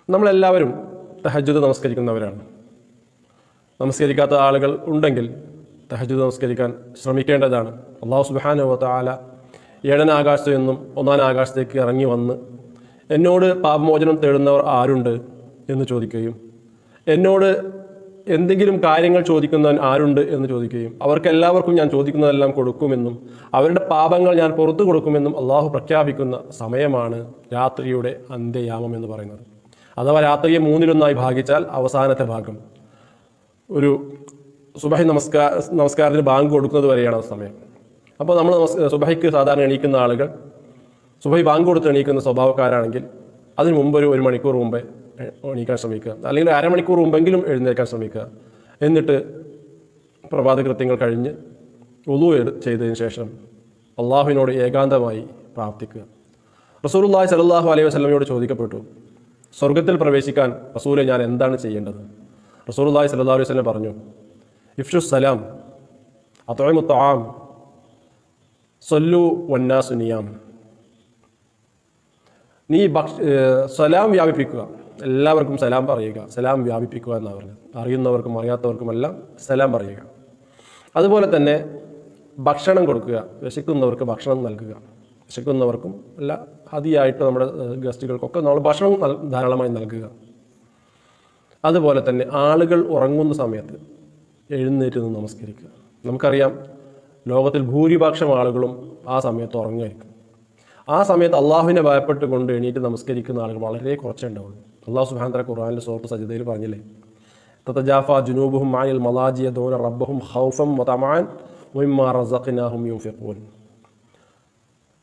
നമ്മളെല്ലാവരും തഹജ്ജുദ് നമസ്കരിക്കുന്നവരാണ്. നമസ്കരിക്കാത്ത ആളുകൾ ഉണ്ടെങ്കിൽ തഹജ്ജുദ് നമസ്കരിക്കാൻ ശ്രമിക്കേണ്ടതാണ്. അല്ലാഹു സുബ്ഹാനഹു വ തആല 7ാം ആകാശത്തു നിന്നും 1ാം ആകാശത്തേക്ക് ഇറങ്ങി വന്ന് എന്നോട് പാപമോചനം തേടുന്നവർ ആരുണ്ട് എന്ന് ചോദിക്കുകയും എന്നോട് എന്തെങ്കിലും കാര്യങ്ങൾ ചോദിക്കുന്നവൻ ആരുണ്ട് എന്ന് ചോദിക്കുകയും അവർക്കെല്ലാവർക്കും ഞാൻ ചോദിക്കുന്നതെല്ലാം കൊടുക്കുമെന്നും അവരുടെ പാപങ്ങൾ ഞാൻ പുറത്തു കൊടുക്കുമെന്നും അള്ളാഹു പ്രഖ്യാപിക്കുന്ന സമയമാണ് രാത്രിയുടെ അന്ത്യയാമം എന്ന് പറയുന്നത്. അഥവാ രാത്രിയെ 3-1 ഭാഗിച്ചാൽ അവസാനത്തെ ഭാഗം ഒരു സുബഹി നമസ്കാരത്തിന് ബാങ്ക് കൊടുക്കുന്നത് വരെയാണ് ആ സമയം. അപ്പോൾ നമ്മൾ സുബഹിക്ക് സാധാരണ എണീക്കുന്ന ആളുകൾ സുബഹി ബാങ്ക് കൊടുത്ത് എണീക്കുന്ന സ്വഭാവക്കാരാണെങ്കിൽ അതിന് മുമ്പ് ഒരു മണിക്കൂർ മുമ്പേ എണീക്കാൻ ശ്രമിക്കുക, അല്ലെങ്കിൽ അരമണിക്കൂർ മുമ്പെങ്കിലും എഴുന്നേൽക്കാൻ ശ്രമിക്കുക. എന്നിട്ട് പ്രഭാത കൃത്യങ്ങൾ കഴിഞ്ഞ് വുളു ചെയ്തതിന് ശേഷം അള്ളാഹുവിനോട് ഏകാന്തമായി പ്രാർത്ഥിക്കുക. റസൂലുള്ളാഹി സ്വല്ലല്ലാഹു അലൈഹി വസല്ലമയോട് ചോദിക്കപ്പെട്ടു, സ്വർഗത്തിൽ പ്രവേശിക്കാൻ റസൂലെ ഞാൻ എന്താണ് ചെയ്യേണ്ടത്? റസൂലുള്ളാഹി സ്വല്ലല്ലാഹു അലൈഹി വസല്ലം പറഞ്ഞു, ഇഫ്ഷു സലാം, അത്ഇമു ത്വആം, സല്ലു വന്നാസു നിയാം. നീ സലാം വ്യാപിപ്പിക്കുക, എല്ലാവർക്കും സലാം പറയുക, സലാം വ്യാപിപ്പിക്കുക എന്നാണ് പറഞ്ഞത്. അറിയുന്നവർക്കും അറിയാത്തവർക്കുമെല്ലാം സലാം പറയുക. അതുപോലെ തന്നെ ഭക്ഷണം കൊടുക്കുക, വിശക്കുന്നവർക്ക് ഭക്ഷണം നൽകുക. വിശക്കുന്നവർക്കും അല്ല, ഹദിയായിട്ട് നമ്മുടെ ഗസ്റ്റുകൾക്കൊക്കെ നമ്മൾ ഭക്ഷണം ധാരാളമായി നൽകുക. അതുപോലെ തന്നെ ആളുകൾ ഉറങ്ങുന്ന സമയത്ത് എഴുന്നേറ്റ് നിന്ന് നമസ്കരിക്കുക. നമുക്കറിയാം, ലോകത്തിൽ ഭൂരിപക്ഷം ആളുകളും ആ സമയത്ത് ഉറങ്ങുമായിരിക്കും. ആ സമയത്ത് അള്ളാഹുവിനെ ഭയപ്പെട്ടുകൊണ്ട് എണീറ്റ് നമസ്കരിക്കുന്ന ആളുകൾ വളരെ കുറച്ചേ ഉണ്ടാവുള്ളൂ. അള്ളാഹു സുബ്ഹാനഹു വ തആല ഖുർആനിലെ സൂറത്ത് സജ്ദയിൽ പറഞ്ഞില്ലേ, തതജാഫാ ജുനൂബുഹും അനിൽ മളാജിയ യദഊന റബ്ബഹും ഖൗഫൻ വതമഅൻ വമിമ്മാ റസഖ്നാഹും യുൻഫിഖൂൻ.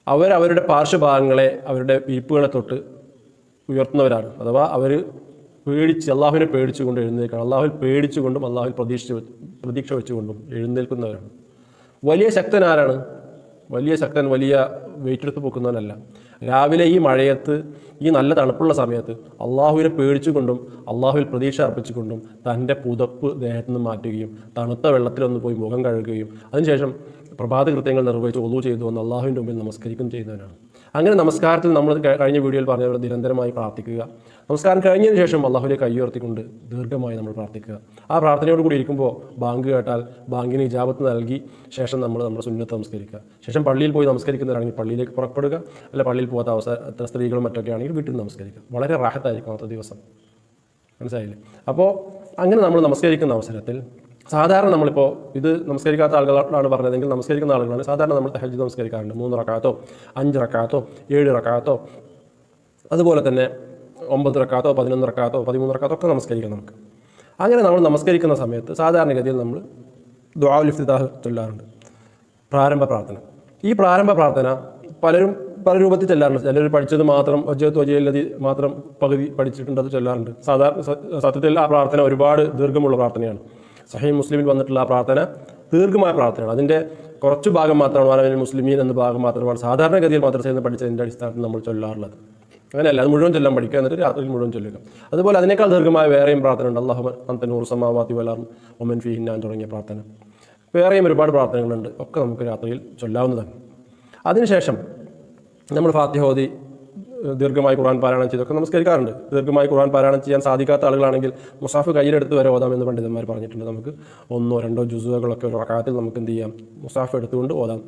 അവരുടെ പാർശ്വഭാഗങ്ങളെ, അവരുടെ വിരിപ്പുകളെ തൊട്ട് ഉയർത്തുന്നവരാണ്. അഥവാ അവർ അള്ളാഹുവിനെ പേടിച്ചുകൊണ്ട് എഴുന്നേൽക്കണം. അള്ളാഹുവിൽ പേടിച്ചുകൊണ്ടും അള്ളാഹുവിൽ പ്രതീക്ഷ വെച്ചുകൊണ്ടും എഴുന്നേൽക്കുന്നവരാണ്. വലിയ ശക്തൻ ആരാണ്? വലിയ ശക്തൻ വലിയ വെയിറ്റ് എടുത്ത് പൊക്കുന്നവനല്ല. രാവിലെ ഈ മഴയത്ത്, ഈ നല്ല തണുപ്പുള്ള സമയത്ത് അള്ളാഹുവിനെ പേടിച്ചുകൊണ്ടും അള്ളാഹുവിൽ പ്രതീക്ഷ അർപ്പിച്ചുകൊണ്ടും തൻ്റെ പുതപ്പ് ദേഹത്തു നിന്ന് മാറ്റുകയും തണുത്ത വെള്ളത്തിലൊന്ന് പോയി മുഖം കഴുകുകയും അതിനുശേഷം പ്രഭാത കൃത്യങ്ങൾ നിർവഹിച്ച് ഒളു ചെയ്തു വന്ന് അള്ളാഹുവിൻ്റെ മുമ്പിൽ നമസ്കരിക്കുകയും ചെയ്യുന്നവനാണ്. അങ്ങനെ നമസ്കാരത്തിൽ നമ്മൾ കഴിഞ്ഞ വീഡിയോയിൽ പറഞ്ഞവർ നിരന്തരമായി പ്രാർത്ഥിക്കുക. നമസ്കാരം കഴിഞ്ഞതിന് ശേഷം അള്ളാഹുവിലേക്ക് കൈ ഉയർത്തിക്കൊണ്ട് ദീർഘമായി നമ്മൾ പ്രാർത്ഥിക്കുക. ആ പ്രാർത്ഥനയോട് കൂടി ഇരിക്കുമ്പോൾ ബാങ്ക് കേട്ടാൽ ബാങ്കിന് ഇജാബത്ത് നൽകി ശേഷം നമ്മുടെ സുന്നത്ത് നമസ്കരിക്കുക. ശേഷം പള്ളിയിൽ പോയി നമസ്കരിക്കുന്നവരാണെങ്കിൽ പള്ളിയിലേക്ക് പുറപ്പെടുക. അല്ല, പള്ളിയിൽ പോകാത്ത അവസരം സ്ത്രീകളും മറ്റൊക്കെ ആണെങ്കിൽ വീട്ടിൽ നമസ്കരിക്കുക. വളരെ റാഹത്തായിരിക്കും അന്നത്തെ ദിവസം. മനസ്സിലായില്ലേ? അപ്പോൾ അങ്ങനെ നമ്മൾ നമസ്കരിക്കുന്ന അവസരത്തിൽ സാധാരണ നമ്മളിപ്പോൾ ഇത് നമസ്കരിക്കാത്ത ആളുകളാണ് പറഞ്ഞതെങ്കിൽ നമസ്കരിക്കുന്ന ആളുകളാണ് സാധാരണ നമ്മൾ തഹജ്ജുദ് നമസ്കരിക്കാറുണ്ട്. 3 റക്അത്തോ 5 റക്അത്തോ 7 റക്അത്തോ അതുപോലെ തന്നെ 9 റക്അത്തോ 11 റക്അത്തോ 13 റക്അത്തോ ഒക്കെ നമസ്കരിക്കാം നമുക്ക്. അങ്ങനെ നമ്മൾ നമസ്കരിക്കുന്ന സമയത്ത് സാധാരണഗതിയിൽ നമ്മൾ ദുആഉൽ ഇഫ്തിതാഹ് ചൊല്ലാറുണ്ട്, പ്രാരംഭ പ്രാർത്ഥന. ഈ പ്രാരംഭ പ്രാർത്ഥന പലരും പല രൂപത്തിൽ ചൊല്ലാറുണ്ട്. ചിലർ പഠിച്ചത് മാത്രം വജ്ജഹ്തു മാത്രം പകുതി പഠിച്ചിട്ടുണ്ട്, അത് ചൊല്ലാറുണ്ട്. സത്യത്തിൽ ആ പ്രാർത്ഥന ഒരുപാട് ദീർഘമുള്ള പ്രാർത്ഥനയാണ്. സഹീഹ് മുസ്ലിമിൽ വന്നിട്ടുള്ള ആ പ്രാർത്ഥന ദീർഘമായ പ്രാർത്ഥനയാണ്. അതിൻ്റെ കുറച്ച് ഭാഗം മാത്രമാണ് വാലമിൽ മുസ്ലിമീൻ എന്ന ഭാഗം മാത്രമാണ് സാധാരണഗതിയിൽ മദ്രസയിൽ നിന്ന് പഠിച്ചതിൻ്റെ അടിസ്ഥാനത്തിൽ നമ്മൾ ചൊല്ലാറുള്ളത്. അങ്ങനെയല്ല, അത് മുഴുവൻ ചൊല്ലാൻ പഠിക്കുക, എന്നിട്ട് രാത്രിയിൽ മുഴുവൻ ചൊല്ലുക. അതുപോലെ അതിനേക്കാൾ ദീർഘമായ വേറെയും പ്രാർത്ഥന ഉണ്ട്. അല്ലാഹു അൻത നൂറു സമാവാതി വൽ അർദ് വമൻ ഫീഹിന്ന തുടങ്ങിയ പ്രാർത്ഥന. വേറെയും ഒരുപാട് പ്രാർത്ഥനകളുണ്ട്, ഒക്കെ നമുക്ക് രാത്രിയിൽ ചൊല്ലാവുന്നതാണ്. അതിനുശേഷം നമ്മൾ ഫാത്തിഹ ഓതി ദീർഘമായി ഖുർആൻ പാരായണം ചെയ്തൊക്കെ നമസ്കരിക്കാറുണ്ട്. ദീർഘമായി ഖുർആൻ പാരായണം ചെയ്യാൻ സാധിക്കാത്ത ആളുകളാണെങ്കിൽ മുസാഫ് കയ്യിലെടുത്ത് വരെ ഓതാമെന്ന് പണ്ഡിതന്മാർ പറഞ്ഞിട്ടുണ്ട്. നമുക്ക് 1-2 ജുസുകളൊക്കെ ഒരു റക്അത്തിൽ നമുക്ക് എന്ത് ചെയ്യാം, മുസാഫ് എടുത്തുകൊണ്ട് ഓതാം.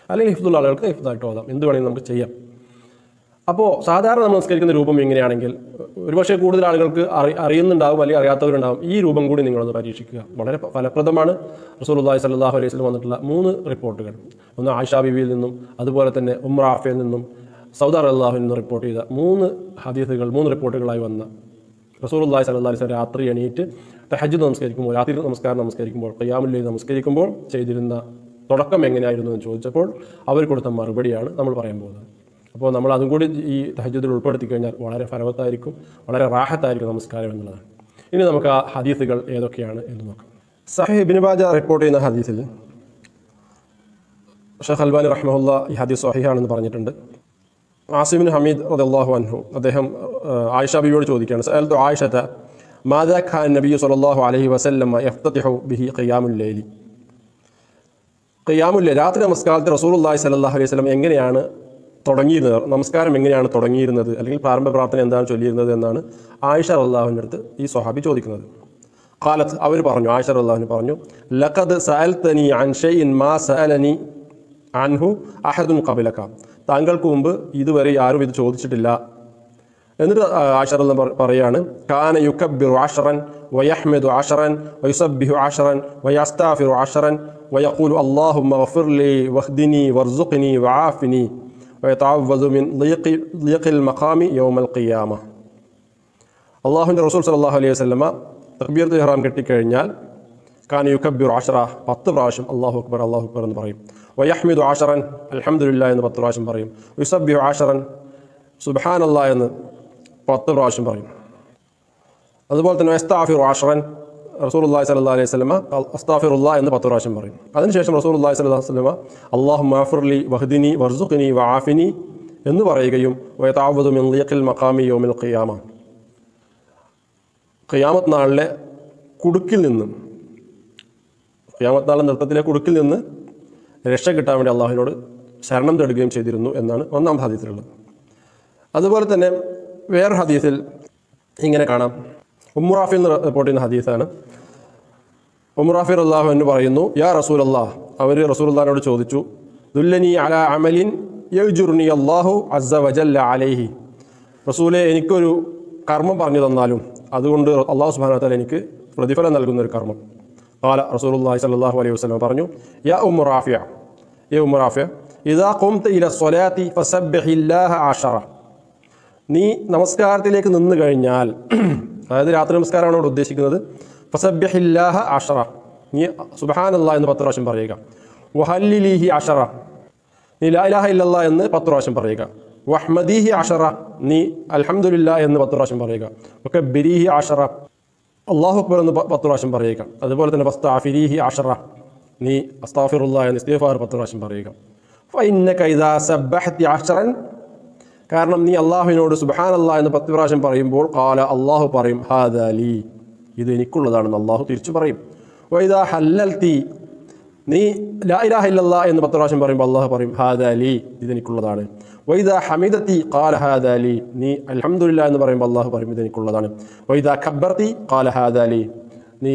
അല്ലെങ്കിൽ ഹിഫ്ദുള്ള ആളുകൾക്ക് ഹിഫ്ദായിട്ട് ഓതാം. എന്ത് വേണമെങ്കിലും നമുക്ക് ചെയ്യാം. അപ്പോൾ സാധാരണ നമ്മൾ നമസ്കരിക്കുന്ന രൂപം എങ്ങനെയാണെങ്കിൽ ഒരുപക്ഷെ കൂടുതൽ ആളുകൾക്ക് അറിയുന്നുണ്ടാവും, അല്ലെങ്കിൽ അറിയാത്തവരുണ്ടാവും. ഈ രൂപം കൂടി നിങ്ങളൊന്ന് പരീക്ഷിക്കുക. വളരെ ഫലപ്രദമാണ്. റസൂലുള്ളാഹി സ്വല്ലല്ലാഹു അലൈഹി വസല്ലം വന്നിട്ടുള്ള 3 റിപ്പോർട്ടുകൾ, ഒന്ന് ആയിഷ ബീവിയിൽ നിന്നും അതുപോലെ തന്നെ ഉംറാഫയിൽ നിന്നും സൗദ റളിയല്ലാഹു നിന്ന് റിപ്പോർട്ട് ചെയ്ത 3 ഹദീസുകൾ, 3 റിപ്പോർട്ടുകളായി വന്ന റസൂലുള്ളാഹി സ്വല്ലല്ലാഹു അലൈഹി വസല്ലം രാത്രി എണീറ്റ് തഹജ്ജുദ് നമസ്കരിക്കുമ്പോൾ, രാത്രി നമസ്കരിക്കുമ്പോൾ, ഖിയാമുൽ ലൈൽ നമസ്കരിക്കുമ്പോൾ ചെയ്തിരുന്ന തുടക്കം എങ്ങനെയായിരുന്നു എന്ന് ചോദിച്ചപ്പോൾ അവർ കൊടുത്ത മറുപടിയാണ് നമ്മൾ പറയാൻ പോകുന്നത്. അപ്പോൾ നമ്മൾ അതും കൂടി ഈ തഹജ്ജുദിൽ ഉൾപ്പെടുത്തി കഴിഞ്ഞാൽ വളരെ ഫലവത്തായിരിക്കും, വളരെ റാഹത്തായിരിക്കും നമസ്കാരം എന്നുള്ളതാണ്. ഇനി നമുക്ക് ആ ഹദീസുകൾ ഏതൊക്കെയാണ് എന്ന് നോക്കാം. സഹീഹ് ഇബ്നു മാജ റിപ്പോർട്ട് ചെയ്യുന്ന ഹദീസിൽ ഷെയ്ഖ് അൽബാനി റഹ്മഹുല്ലാ ഈ ഹദീസ് സ്വഹീഹാണെന്ന് പറഞ്ഞിട്ടുണ്ട്. ആസിം ബിൻ ഹമീദ് റളിയല്ലാഹു അൻഹു അദ്ദേഹം ആയിഷ ബിവിയോട് ചോദിക്കുകയാണ്, സഅൽതു ആയിഷത മാദാ ഖാന നബി സ്വല്ലല്ലാഹു അലൈഹി വസല്ലം യഫ്തതിഹു ബിഹി ഖിയാമുൽ ലൈലി. ഖിയാമുൽ ലൈൽ, രാത്രി നമസ്കാരത്തിൽ റസൂലുള്ളാഹി സ്വല്ലല്ലാഹു അലൈഹി വസല്ലം എങ്ങനെയാണ് തുടങ്ങിയിരുന്നത്, നമസ്കാരം എങ്ങനെയാണ് തുടങ്ങിയിരുന്നത്, അല്ലെങ്കിൽ പ്രാരംഭ പ്രാർത്ഥന എന്താണ് ചൊല്ലിയിരുന്നത് എന്നാണ് ആയിഷ റളിയല്ലാഹുവിൻ്റെ അടുത്ത് ഈ സ്വഹാബി ചോദിക്കുന്നത്. ഖാലത്ത്, അവർ പറഞ്ഞു, ആയിഷ റളിയല്ലാഹു പറഞ്ഞു, ലഖദ് സഅൽതനി അൻ ഷൈഇൻ മാ സഅലനി അൻഹു അഹദുൻ ഖബലക, താങ്കൾക്ക് മുമ്പ് ഇതുവരെ ആരും ഇത് ചോദിച്ചിട്ടില്ല. എന്നിട്ട് ആയിഷ റളിയല്ലാഹു പറയാണ്, കാന യുകബ്ബിറു അശ്റൻ വയഹ്മിദു അശ്റൻ വയുസബ്ബിഹു അശ്റൻ വയസ്തഗ്ഫിറു അശ്റൻ വയഖൂലു അല്ലാഹുമ്മ ഗഫിർ ലി വഹ്ദിനി വർസുഖ്നി വആഫിനി വയതഅവ്വദു മിൻ ളിയഖിൽ മഖാമി യൗമൽ ഖിയാമ. അല്ലാഹുവിൻ്റെ റസൂൽ സല്ലല്ലാഹു അലൈഹി വസല്ലമ തക്ബീറത്തുൽ ഇഹ്റാം കെട്ടിക്കഴിഞ്ഞാൽ കാന യുകബ്ബിറു അശ്റ, 10 പ്രാവശ്യം അല്ലാഹു അക്ബർ അല്ലാഹു അക്ബർ എന്ന് പറയും. വയഹ്മിദു അശ്റൻ, അൽഹംദുലില്ലാഹ് എന്ന് 10 പ്രാവശ്യം പറയും. വയുസബ്ബിഹു അശ്റൻ, സുബ്ഹാനല്ലാഹ് എന്ന് 10 പ്രാവശ്യം പറയും. അതുപോലെ തന്നെ വയസ്തഗ്ഫിറു അശ്റൻ, റസൂലുള്ളാഹി സ്വല്ലല്ലാഹു അലൈഹി വസല്ലമ അസ്തഗ്ഫിറുല്ലാഹ് എന്ന് 10 പ്രാവശ്യം പറയും. അതിനുശേഷം റസൂലുള്ളാഹി സ്വല്ലല്ലാഹു അലൈഹി വസല്ലമ അല്ലാഹുമ്മ ഗഫിർ ലി വഹ്ദിനി വർസുഖ്നി വആഫിനി എന്ന് പറയുകയും വയതഅവ്വദു മിൻ ളിയഖിൽ മഖാമി യൗമിൽ ഖിയാമ, ഖിയാമത്ത് നാളിലെ കുടുക്കിൽ നിന്ന്, ഖിയാമത്ത് നാളിലെ നൃത്തത്തിലെ കുടുക്കിൽ നിന്ന് രക്ഷ കിട്ടാൻ വേണ്ടി അള്ളാഹുവിനോട് ശരണം തേടുകയും ചെയ്തിരുന്നു എന്നാണ് ഒന്നാം ഹദീസിലുള്ളത്. അതുപോലെ തന്നെ വേറെ ഹദീസിൽ ഇങ്ങനെ കാണാം. ഉമ്മു റാഫി എന്ന് റിപ്പോർട്ട് ചെയ്യുന്ന ഹദീസാണ്. ഉമ്മു റാഫി റളിയല്ലാഹു അൻഹു പറയുന്നു, യാ റസൂലല്ലാഹ്, അവർ റസൂലുള്ളാഹിനോട് ചോദിച്ചു, ദുല്ലനി അലാ അമലിൻ യജ്റുനി അല്ലാഹു അസ്സ വജല്ല അലൈഹി, റസൂലേ എനിക്കൊരു കർമ്മം പറഞ്ഞു തന്നാലും അതുകൊണ്ട് അല്ലാഹു സുബ്ഹാനഹു വ തആല എനിക്ക് പ്രതിഫലം നൽകുന്ന ഒരു കർമ്മം. ഖാല റസൂലുള്ളാഹി സ്വല്ലല്ലാഹു അലൈഹി വസല്ലം പറഞ്ഞു, യാ ഉമ്മു റാഫിയ, യാ ഉമ്മു റാഫിയ, ഇദാ ഖുംത ഇല സ്വലാത്തി ഫസബ്ബിഹില്ലാഹ അശറ, നീ നമസ്കാരത്തിലേക്ക് നിന്ന് കഴിഞ്ഞാൽ, അതായത് രാത്രി നമസ്കാരമാണ് ഇവിടെ ഉദ്ദേശിക്കുന്നത്, ഫസബ്ബിഹില്ലാഹ അശറ, നീ സുബ്ഹാനല്ലാഹ് എന്ന് 10 പ്രാവശ്യം പറയുക. വഹല്ലിലിഹി അശറ, നീ ലാ ഇലാഹ ഇല്ലല്ലാഹ് എന്ന് 10 പ്രാവശ്യം പറയുക. വഹ്മദിഹി അശറ, നീ അൽഹംദുലില്ലാഹ് എന്ന് 10 പ്രാവശ്യം പറയുക. വകബ്ബിരിഹി അശറ, അല്ലാഹു അക്ബർ എന്ന് 10 പ്രാവശ്യം പറയുക. അതുപോലെ തന്നെ വസ്തഗ്ഫിരിഹി അശറ, നീ അസ്തഗ്ഫിറുല്ലാഹ് എന്ന് ഇസ്തിഗ്ഫാർ 10 പ്രാവശ്യം പറയുക. ഫഇന്നക ഇദാ സബ്ബഹതി അശറൻ, കാരണം നീ അള്ളാഹുവിനോട് സുബ്ഹാനല്ലാഹ് എന്ന് 10 പ്രാവശ്യം പറയുമ്പോൾ ഖാല, അള്ളാഹു പറയും, ഹാദാ ലീ, ഇത് എനിക്കുള്ളതാണെന്ന് അള്ളാഹു തിരിച്ചു പറയും. വഇദാ ഹല്ലൽതി, നീ ലാ ഇലാഹ ഇല്ലല്ലാഹ് എന്ന് 10 പ്രാവശ്യം പറയുമ്പോൾ അള്ളാഹു പറയും, ഹാദാ ലീ, ഇത് എനിക്കുള്ളതാണ്. വഇദാ ഹമിദതി ഖാല ഹാദാ ലീ, നീ അൽഹംദുലില്ലാഹ് എന്ന് പറയുമ്പോൾ അള്ളാഹു പറയും, ഇത് എനിക്കുള്ളതാണ്. വഇദാ കബ്ബർതി ഖാല ഹാദാ ലീ, നീ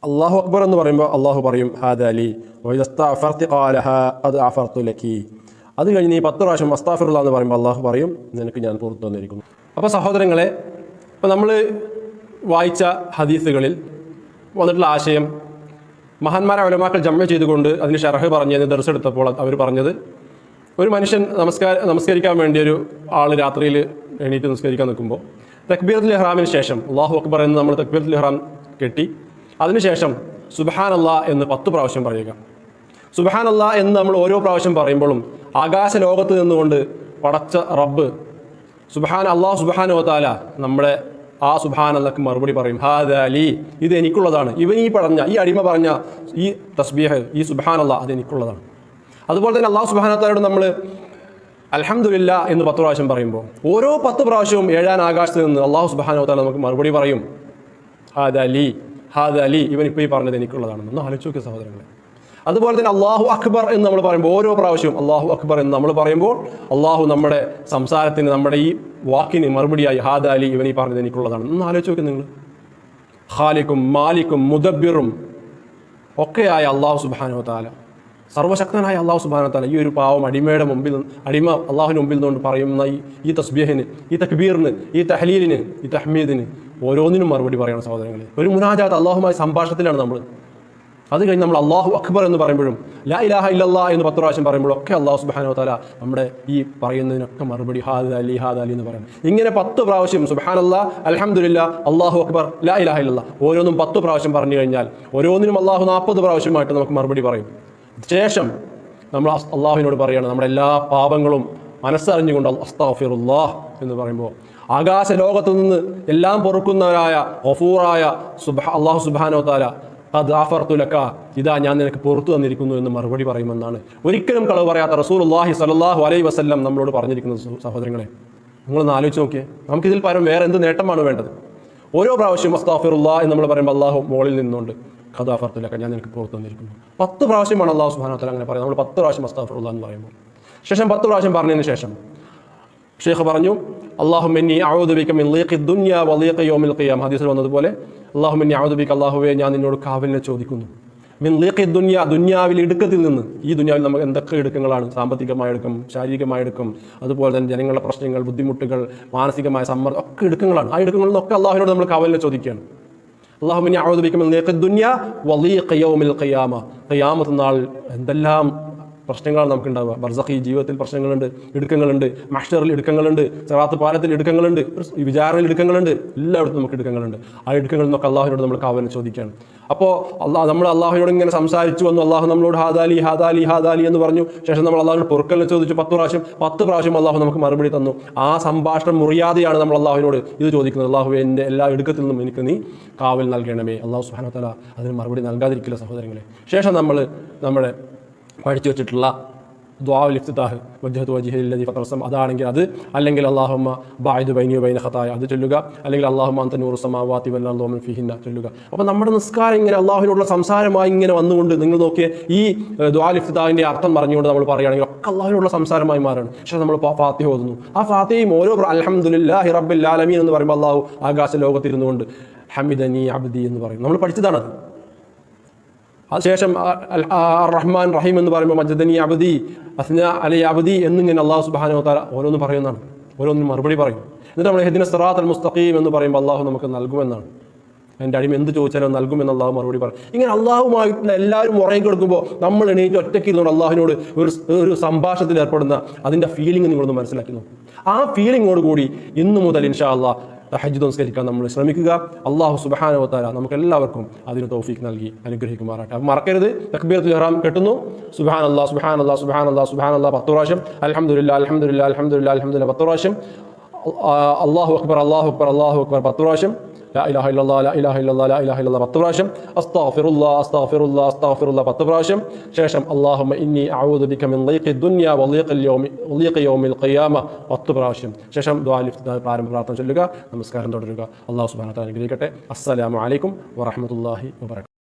അല്ലാഹു അക്ബർ എന്ന് പറയുമ്പോൾ അള്ളാഹു പറയും, ഹാദാ ലീ. വഇദാ ഇസ്തഗ്ഫർതി ഖാല ഖദ് ഗഫർതു ലകി, അത് കഴിഞ്ഞ് നീ 10 പ്രാവശ്യം അസ്തഗ്ഫിറുല്ലാഹ് എന്ന് പറയുമ്പോൾ അള്ളാഹു പറയും, നിനക്ക് ഞാൻ പുറത്തു തന്നിരിക്കുന്നു. അപ്പോൾ സഹോദരങ്ങളെ, ഇപ്പോൾ നമ്മൾ വായിച്ച ഹദീസുകളിൽ വന്നിട്ടുള്ള ആശയം, മഹാന്മാരായ ഉലമാക്കൾ ജംഅ ചെയ്തുകൊണ്ട് അതിന് ശർഹ് പറഞ്ഞ് ദർസെടുത്തപ്പോൾ അവർ പറഞ്ഞത്, ഒരു മനുഷ്യൻ നമസ്കരിക്കാൻ വേണ്ടി ഒരു ആൾ രാത്രിയിൽ എണീറ്റ് നമസ്കരിക്കാൻ നിൽക്കുമ്പോൾ തക്ബീറത്തുൽ ഇഹ്റാമിന് ശേഷം അല്ലാഹു അക്ബർ എന്ന് നമ്മൾ തക്ബീറത്തുൽ ഇഹ്റാം കെട്ടി, അതിനുശേഷം സുബ്ഹാനല്ലാഹ് എന്ന് 10 പ്രാവശ്യം പറയുക. സുബ്ഹാനല്ലാഹ് എന്ന് നമ്മൾ ഓരോ പ്രാവശ്യം പറയുമ്പോഴും ആകാശ ലോകത്ത് നിന്നുകൊണ്ട് പടച്ച റബ്ബ് അല്ലാഹു സുബ്ഹാനഹു വ തആല നമ്മുടെ ആ സുബ്ഹാനല്ലാഹ്ക്ക് മറുപടി പറയും, ഹാദാ ലീ, ഇത് എനിക്കുള്ളതാണ്. ഇവൻ ഈ പറഞ്ഞ, ഈ അടിമ പറഞ്ഞ ഈ തസ്ബീഹ്, ഈ സുബ്ഹാനല്ലാഹ്, അത് എനിക്കുള്ളതാണ്. അതുപോലെ തന്നെ അല്ലാഹു സുബ്ഹാനഹു വ തആലയോട് നമ്മൾ അൽഹംദുലില്ലാഹ് എന്ന് 10 പ്രാവശ്യം പറയുമ്പോൾ ഓരോ 10 പ്രാവശ്യവും 7 ആകാശത്ത് നിന്ന് അല്ലാഹു സുബ്ഹാനഹു വ തആല നമുക്ക് മറുപടി പറയും, ഹാദാ ലീ, ഹാദാ ലീ, ഇവൻ ഇപ്പോൾ ഈ പറഞ്ഞത് എനിക്കുള്ളതാണെന്ന്. ഒന്ന് ആലോചിച്ച് നോക്കിയ സഹോദരങ്ങളെ. അതുപോലെ തന്നെ അല്ലാഹു അക്ബർ എന്ന് നമ്മൾ പറയുമ്പോൾ ഓരോ പ്രാവശ്യവും അല്ലാഹു അക്ബർ എന്ന് നമ്മൾ പറയുമ്പോൾ അല്ലാഹു നമ്മുടെ സംസാരത്തിന്, നമ്മുടെ ഈ വാക്കിന് മറുപടിയായി, ഹാദാ ലീ, ഇവൻ ഈ പറഞ്ഞത് എനിക്കുള്ളതാണ്. ഒന്ന് ആലോചിച്ച് നോക്കി നിങ്ങൾ. ഖാലിഖും മാലിക്കും മുദബ്ബിറും ഒക്കെയായ അല്ലാഹു സുബ്ഹാനഹു വ തആല, സർവശക്തനായ അല്ലാഹു സുബ്ഹാനഹു വ തആല ഈ ഒരു പാവം അടിമയുടെ മുമ്പിൽ, അടിമ അല്ലാഹുവിൻ്റെ മുമ്പിൽ നിന്നുകൊണ്ട് പറയുന്ന ഈ തസ്ബീഹിന്, ഈ തക്ബീറിന്, ഈ തഹ്ലീലിന്, ഈ തഹ്മീദിന് ഓരോന്നിനും മറുപടി പറയണം സഹോദരങ്ങളെ. ഒരു മുനാജാത്ത്, അല്ലാഹുമായി സംഭാഷണത്തിലാണ് നമ്മൾ. അത് കഴിഞ്ഞ് നമ്മൾ അല്ലാഹു അക്ബർ എന്ന് പറയുമ്പോഴും ലാ ഇലാഹ ഇല്ലല്ലാഹ് എന്ന് 10 പ്രാവശ്യം പറയുമ്പോഴും ഒക്കെ അല്ലാഹു സുബ്ഹാനഹു വ തആല നമ്മുടെ ഈ പറയുന്നതിനൊക്കെ മറുപടി ഹാദാ ലീ, ഹാദാ ലീ എന്ന് പറയണം. ഇങ്ങനെ 10 പ്രാവശ്യം സുബ്ഹാനല്ലാഹ്, അൽഹംദുലില്ലാഹ്, അല്ലാഹു അക്ബർ, ലാ ഇലാഹ ഇല്ലല്ലാഹ് ഓരോന്നും 10 പ്രാവശ്യം പറഞ്ഞു കഴിഞ്ഞാൽ ഓരോന്നിനും അല്ലാഹു 40 പ്രാവശ്യമായിട്ട് നമുക്ക് മറുപടി പറയും. ശേഷം നമ്മൾ അല്ലാഹുവിനോട് പറയുകയാണ്, നമ്മുടെ എല്ലാ പാപങ്ങളും മനസ്സറിഞ്ഞുകൊണ്ട് അസ്തഗ്ഫിറുല്ലാഹ് എന്ന് പറയുമ്പോൾ ആകാശ ലോകത്തു നിന്ന് എല്ലാം പൊറുക്കുന്നവരായ ഗഫൂറായ അല്ലാഹു സുബ്ഹാനഹു വ തആല ഖദ് ഗഫർതു ലക, ഇതാ ഞാൻ നിനക്ക് പുറത്തു തന്നിരിക്കുന്നു എന്ന് മറുപടി പറയുമെന്നാണ് ഒരിക്കലും കളവ് പറയാത്ത റസൂലുള്ളാഹി സ്വല്ലല്ലാഹു അലൈഹി വസല്ലം നമ്മളോട് പറഞ്ഞിരിക്കുന്നത്. സഹോദരങ്ങളെ, നിങ്ങളൊന്ന് ആലോചിച്ച് നോക്കിയേ, നമുക്കിതിൽ പരം വേറെ എന്ത് നേട്ടമാണ് വേണ്ടത്? ഓരോ പ്രാവശ്യം അസ്തഗ്ഫിറുല്ലാഹ് എന്ന് നമ്മൾ പറയുമ്പോൾ അല്ലാഹു മുകളിൽ നിന്നുകൊണ്ട് ഖദ് ഗഫർതു ലക, ഞാൻ നിനക്ക് പുറത്തു തന്നിരിക്കുന്നു. 10 പ്രാവശ്യമാണ് അല്ലാഹു സുബ്ഹാനഹു വ തആല അങ്ങനെ പറയുന്നത്. നമ്മൾ 10 പ്രാവശ്യം അസ്തഗ്ഫിറുല്ലാഹ് എന്ന് പറയുമ്പോൾ ശേഷം 10 പ്രാവശ്യം പറഞ്ഞതിന് ശേഷം ഷെയ്ഖ് പറഞ്ഞു, അല്ലാഹുമ്മ ഇന്നി അഊദു ബിക മിൻ ലീഖി ദുനിയ വ ലീഖി യൗമിൽ ഖിയാമ. ഹദീസിൽ വന്നതുപോലെ അല്ലാഹുമ്മ ഇന്നി അഊദു ബിക, അല്ലാഹുവേ ഞാൻ നിന്നോട് കാവലിനെ ചോദിക്കുന്നു, മിൻ ലീഖി ദുനിയ, ദുനിയാവിൽ ഇടുക്കത്തിൽ നിന്ന്. ഈ ദുനിയാവിൽ നമുക്ക് എന്തൊക്കെ ഇടുക്കങ്ങളാണ്, സാമ്പത്തികമായ ഇടുക്കം, ശാരീരികമായ ഇടുക്കം, അതുപോലെ തന്നെ ജനങ്ങളുടെ പ്രശ്നങ്ങൾ, ബുദ്ധിമുട്ടുകൾ, മാനസികമായ സമ്മർദ്ദം ഒക്കെ ഇടുക്കങ്ങളാണ്. ആ ഇടുക്കങ്ങളിൽ നിന്നൊക്കെ അല്ലാഹുവിനോട് നമ്മൾ കാവലിനെ ചോദിക്കുകയാണ്. അല്ലാഹുമ്മ ഇന്നി അഊദു ബിക മിൻ ലീഖി ദുനിയ വ ലീഖി യൗമിൽ ഖിയാമ. ഖിയാമത്ത് നാൾ എന്തെല്ലാം പ്രശ്നങ്ങളാണ് നമുക്കുണ്ടാവുക. ബർസഖി ജീവിതത്തിൽ പ്രശ്നങ്ങളുണ്ട്, ഇടുക്കങ്ങളുണ്ട്, മഹ്ശറിൽ ഇടുക്കങ്ങളുണ്ട്, സിറാത്ത് പാലത്തിൽ ഇടുക്കങ്ങളുണ്ട്, വിചാരണയിൽ ഇടുക്കങ്ങളുണ്ട്, എല്ലായിടത്തും നമുക്ക് ഇടുക്കങ്ങളുണ്ട്. ആ ഇടുക്കങ്ങളിൽ നിന്നൊക്കെ അള്ളാഹുവിനോട് നമ്മൾ കാവലിനെ ചോദിക്കുകയാണ്. അപ്പോൾ നമ്മൾ അള്ളാഹുവിനോട് ഇങ്ങനെ സംസാരിച്ചു വന്നു. അള്ളാഹു നമ്മളോട് ഹാദാലി ഹാദാലി ഹാദാലി എന്ന് പറഞ്ഞു. ശേഷം നമ്മൾ അള്ളാഹുവിനോട് പൊറുക്കലിനെ ചോദിച്ചു 10 പ്രാവശ്യം അള്ളാഹു നമുക്ക് മറുപടി തന്നു. ആ സംഭാഷണം മുറിയാതെയാണ് നമ്മൾ അള്ളാഹുവിനോട് ഇത് ചോദിക്കുന്നത്, അള്ളാഹുവേ എൻ്റെ എല്ലാ ഇടുക്കത്തിൽ നിന്നും എനിക്ക് നീ കാവൽ നൽകണമേ. അള്ളാഹു സുബ്ഹാനഹു വ തആല അതിന് മറുപടി നൽകാതിരിക്കില്ല സഹോദരങ്ങളെ. ശേഷം നമ്മൾ നമ്മുടെ പഠിച്ചു വെച്ചിട്ടുള്ള ദുആഉൽ ഇഫ്തിതാഹ്, വജ്ഹതു വജ്ഹി ലില്ലദീ ഫതറ, അതാണെങ്കിൽ അത്, അല്ലെങ്കിൽ അല്ലാഹുമ്മ ബഅദ് ബൈനി വബൈന ഖതായ അത് ചൊല്ലുക, അല്ലെങ്കിൽ അല്ലാഹുമ്മ അൻത നൂറു സമാവാതി വൽ അർദി വമൻ ഫീഹിന്ന ചൊല്ലുക. അപ്പോൾ നമ്മുടെ നിസ്കാരം ഇങ്ങനെ അള്ളാഹുവിനോടുള്ള സംസാരമായി ഇങ്ങനെ വന്നുകൊണ്ട്, നിങ്ങൾ നോക്കിയ ഈ ദുആഉൽ ഇഫ്തിതാഹിന്റെ അർത്ഥം പറഞ്ഞുകൊണ്ട് നമ്മൾ പറയുകയാണെങ്കിൽ ഒക്കെ അള്ളാഹുവിനോടുള്ള സംസാരമായി മാറാണ്. പക്ഷേ നമ്മൾ ഫാത്തിഹ ഓതുന്നു. ആ ഫാത്തിഹയും ഓരോ അൽഹംദുലില്ലാഹി റബ്ബിൽ ആലമീൻ എന്ന് പറയുമ്പോൾ അള്ളാഹു ആകാശ ലോകത്തിരുന്നുകൊണ്ട് ഹമിദനി അബ്ദി എന്ന് പറയും. നമ്മൾ പഠിച്ചതാണത്. അതിനുശേഷം റഹ്മാൻ റഹീം എന്ന് പറയുമ്പോൾ മജ്ദനി അബ്ദി അസ്ന അലി അബ്ദി എന്നിങ്ങനെ അള്ളാഹു സുബ്ഹാനഹു വ തആല ഓരോന്ന് പറയുന്നതാണ്, ഓരോന്നും മറുപടി പറയും. എന്നിട്ട് നമ്മൾ ഇഹ്ദിന സിറാത്തൽ മുസ്തഖീം എന്ന് പറയുമ്പോൾ അള്ളാഹു നമുക്ക് നൽകുമെന്നാണ്. എൻ്റെ അടിമ എന്ത് ചോദിച്ചാലും നൽകുമെന്ന് അള്ളാഹു മറുപടി പറയും. ഇങ്ങനെ അള്ളാഹുമായിട്ട് എല്ലാവരും ഉറങ്ങി കൊടുക്കുമ്പോൾ നമ്മൾ എണീറ്റ് ഒറ്റയ്ക്ക് ഇരുന്നുകൊണ്ട് അള്ളാഹുവിനോട് ഒരു സംഭാഷണത്തിൽ ഏർപ്പെടുന്ന അതിൻ്റെ ഫീലിംഗ് നിങ്ങളൊന്ന് മനസ്സിലാക്കുന്നു. ആ ഫീലിങ്ങോട് കൂടി ഇന്നു മുതൽ ഇൻഷാ അള്ളാഹ് തഹജ്ജുദ് നിസ്കരിക്കാൻ നമ്മൾ ശ്രമിക്കുക. അല്ലാഹു സുബ്ഹാനഹു വ തആല നമുക്ക് എല്ലാവർക്കും അതിന് തൗഫീഖ് നൽകി അനുഗ്രഹിക്കുമാറാട്ടെ. അപ്പോൾ മറക്കരുത്, തക്ബീറത്തുൽ ഇഹ്റാം കെട്ടുന്നു. സുബ്ഹാനല്ലാഹ് സുബ്ഹാനല്ലാഹ് സുബ്ഹാനല്ലാഹ് സുബ്ഹാനല്ലാഹ് 10 പ്രാവശ്യം, അൽഹംദുലില്ലാഹ് അൽഹംദുലില്ലാഹ് അൽഹംദുലില്ലാഹ് അൽഹംദുലില്ലാഹ് 10 പ്രാവശ്യം, അല്ലാഹു അക്ബർ അല്ലാഹു അക്ബർ അല്ലാഹു അക്ബർ 10 പ്രാവശ്യം, ലാ ഇലാഹ ഇല്ലല്ലാഹ് ലാ ഇലാഹ ഇല്ലല്ലാഹ് ലാ ഇലാഹ ഇല്ലല്ലാഹ് 10 പ്രാവശ്യം, അസ്തഗ്ഫിറുല്ലാഹ് അസ്തഗ്ഫിറുല്ലാഹ് അസ്തഗ്ഫിറുല്ലാഹ് 10 പ്രാവശ്യം. ശേഷം അല്ലാഹുമ്മ ഇന്നി അഊദു ബിക മിൻ ലീഖി ദുനിയ വ ലീഖി യൗമിൽ ഖിയാമ 10 പ്രാവശ്യം. ശേഷം ദുആഉൽ ഇഫ്തിതാഹ് പ്രാരംഭ പ്രാർത്ഥന ചൊല്ലുക, നമസ്കാരം തുടരുക. അല്ലാഹു സുബ്ഹാനഹു വ തആല അനുഗ്രഹിക്കട്ടെ. അസ്സലാമു അലൈക്കും വറഹ്മത്തുള്ളാഹി വബറകാതുഹു.